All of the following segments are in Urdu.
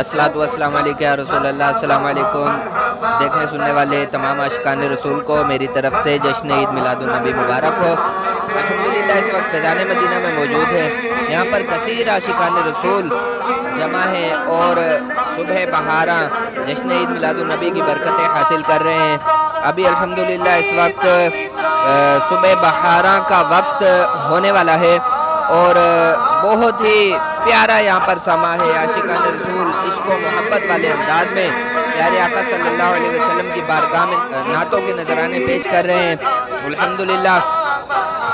الصلاۃ والسلام علیکم یا رسول اللہ۔ السلام علیکم دیکھنے سننے والے تمام عاشقان رسول کو میری طرف سے جشن عید میلاد النبی مبارک ہو۔ الحمدللہ اس وقت فیضان مدینہ میں موجود ہیں، یہاں پر کثیر عاشقان رسول جمع ہیں اور صبح بہاراں جشن عید میلاد النبی کی برکتیں حاصل کر رہے ہیں۔ ابھی الحمدللہ اس وقت صبح بہاراں کا وقت ہونے والا ہے اور بہت ہی پیارا یہاں پر سما ہے۔ عاشقان رسول عشق و محبت والے انداز میں پیارے آقا صلی اللہ علیہ وسلم کی بارگاہ میں نعتوں کے نذرانے پیش کر رہے ہیں۔ الحمدللہ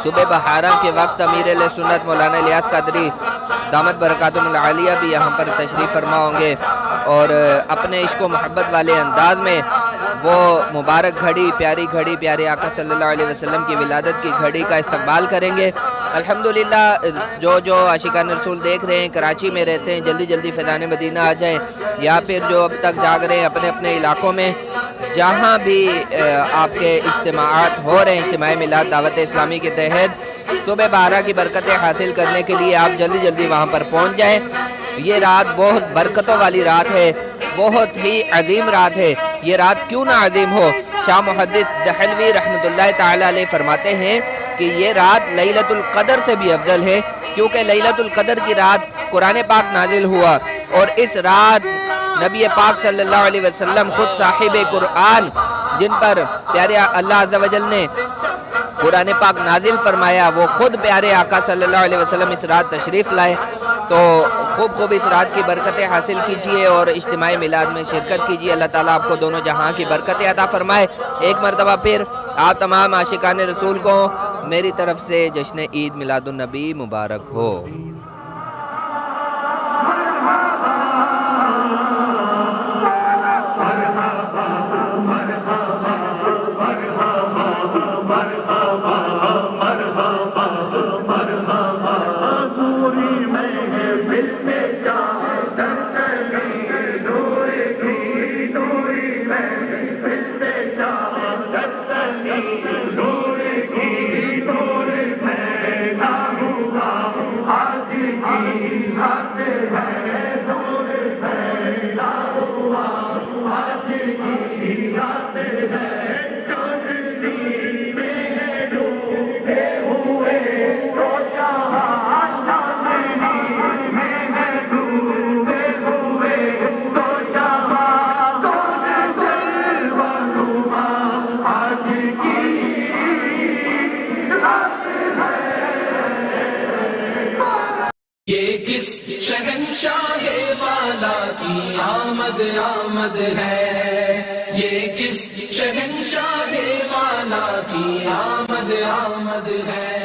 صبح بہاراں کے وقت امیر اہل سنت مولانا الیاس قادری دامت برکاتہم العالیہ بھی یہاں پر تشریف فرما ہوں گے اور اپنے عشق و محبت والے انداز میں وہ مبارک گھڑی، پیاری گھڑی، پیارے آقا صلی اللہ علیہ وسلم کی ولادت کی گھڑی کا استقبال کریں گے۔ الحمدللہ جو عاشقان رسول دیکھ رہے ہیں کراچی میں رہتے ہیں، جلدی جلدی فیضان مدینہ آ جائیں، یا پھر جو اب تک جاگ رہے ہیں اپنے اپنے علاقوں میں جہاں بھی آپ کے اجتماعات ہو رہے ہیں، اجتماع میلاد دعوت اسلامی کے تحت صبح بہاراں کی برکتیں حاصل کرنے کے لیے آپ جلدی جلدی وہاں پر پہنچ جائیں۔ یہ رات بہت برکتوں والی رات ہے، بہت ہی عظیم رات ہے۔ یہ رات کیوں نہ عظیم ہو؟ شاہ محدث دہلوی رحمۃ اللہ تعالی علیہ فرماتے ہیں کہ یہ رات لیلۃ القدر سے بھی افضل ہے، کیونکہ لیلۃ القدر کی رات قرآن پاک نازل ہوا اور اس رات نبی پاک صلی اللہ علیہ وسلم خود صاحب قرآن جن پر پیارے اللہ عز و جل نے قرآن پاک نازل فرمایا، وہ خود پیارے آقا صلی اللہ علیہ وسلم اس رات تشریف لائے۔ تو خوب اس رات کی برکتیں حاصل کیجئے اور اجتماع میلاد میں شرکت کیجئے۔ اللہ تعالیٰ آپ کو دونوں جہاں کی برکتیں عطا فرمائے۔ ایک مرتبہ پھر آپ تمام عاشقان رسول کو میری طرف سے جشن عید میلاد النبی مبارک ہو۔ یہ کس شہنشاہ والا کی آمد ہے، یہ کس شہنشاہ والا کی آمد ہے۔